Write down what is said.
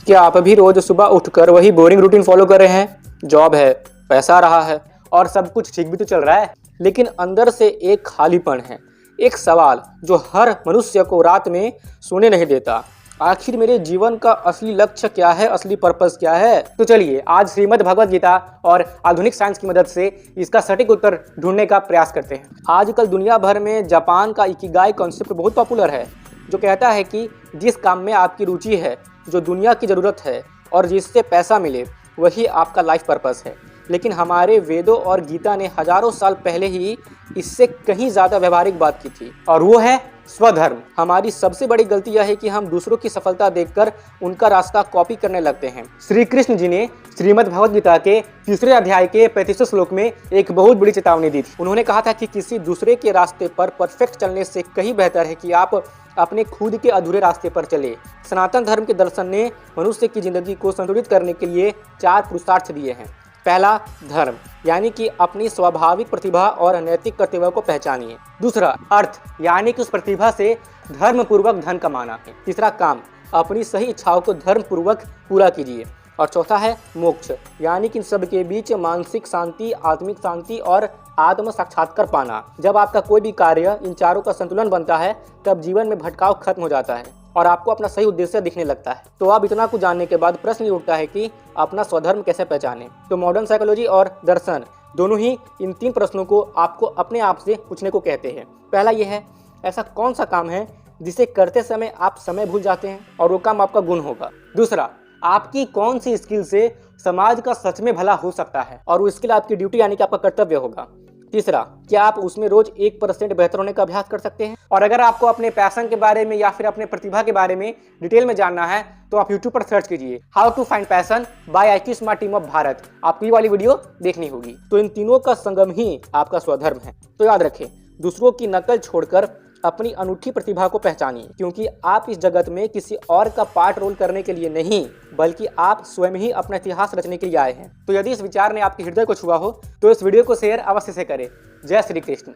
क्या आप भी रोज सुबह उठकर वही बोरिंग रूटीन फॉलो कर रहे हैं? जॉब है, पैसा आ रहा है और सब कुछ ठीक भी तो चल रहा है, लेकिन अंदर से एक खालीपन है। एक सवाल जो हर मनुष्य को रात में सोने नहीं देता। आखिर मेरे जीवन का असली लक्ष्य क्या है, असली पर्पस क्या है? तो चलिए आज श्रीमद् भगवद गीता और आधुनिक साइंस की मदद से इसका सटीक उत्तर ढूंढने का प्रयास करते हैं। आजकल दुनिया भर में जापान का इकिगाई कॉन्सेप्ट बहुत पॉपुलर है, जो कहता है कि जिस काम में आपकी रुचि है, जो दुनिया की ज़रूरत है और जिससे पैसा मिले, वही आपका लाइफ पर्पस है। लेकिन हमारे वेदों और गीता ने हजारों साल पहले ही इससे कहीं ज़्यादा व्यवहारिक बात की थी, और वो है स्वधर्म। हमारी सबसे बड़ी गलती यह है कि हम दूसरों की सफलता देखकर उनका रास्ता कॉपी करने लगते हैं। श्री कृष्ण जी ने श्रीमद् भगवद गीता के 3 अध्याय के 35 श्लोक में एक बहुत बड़ी चेतावनी दी थी। उन्होंने कहा था कि किसी दूसरे के रास्ते पर परफेक्ट चलने से कहीं बेहतर है कि आप अपने खुद के अधूरे रास्ते पर चले। सनातन धर्म के दर्शन ने मनुष्य की जिंदगी को संतुलित करने के लिए 4 पुरुषार्थ दिए हैं। पहला, धर्म, यानी कि अपनी स्वाभाविक प्रतिभा और नैतिक कर्तव्य को पहचानिए। दूसरा, अर्थ, यानी कि उस प्रतिभा से धर्म पूर्वक धन कमाना है। तीसरा, काम, अपनी सही इच्छाओं को धर्म पूर्वक पूरा कीजिए। और चौथा है मोक्ष, यानी कि इन सब के बीच मानसिक शांति, आत्मिक शांति और आत्म साक्षात्कार पाना। जब आपका कोई भी कार्य इन चारों का संतुलन बनता है, तब जीवन में भटकाव खत्म हो जाता है और आपको अपना सही उद्देश्य दिखने लगता है। तो अब इतना कुछ जानने के बाद प्रश्न ये उठता है कि अपना स्वधर्म कैसे पहचानें। तो मॉडर्न साइकोलॉजी और दर्शन दोनों ही इन 3 प्रश्नों को आपको अपने आप से पूछने को कहते हैं। पहला ये है, ऐसा कौन सा काम है जिसे करते समय आप समय भूल जाते हैं और वो काम आपका गुण होगा। दूसरा, आपकी कौन सी स्किल से समाज का सच में भला हो सकता है और वो स्किल आपकी ड्यूटी यानी कि आपका कर्तव्य होगा। तीसरा, क्या आप उसमें रोज 1% बेहतर होने का अभ्यास कर सकते हैं। और अगर आपको अपने पैशन के बारे में या फिर अपने प्रतिभा के बारे में डिटेल में जानना है, तो आप YouTube पर सर्च कीजिए how to find passion by IQ smart team of Bharat. आपको ये वाली वीडियो देखनी होगी। तो इन तीनों का संगम ही आपका स्वधर्म है। तो याद रखें, दूसरों की नकल छोड़कर अपनी अनूठी प्रतिभा को पहचानिए, क्योंकि आप इस जगत में किसी और का पार्ट रोल करने के लिए नहीं, बल्कि आप स्वयं ही अपना इतिहास रचने के लिए आए हैं। तो यदि इस विचार ने आपके हृदय को छुआ हो, तो इस वीडियो को शेयर अवश्य से करें। जय श्री कृष्ण।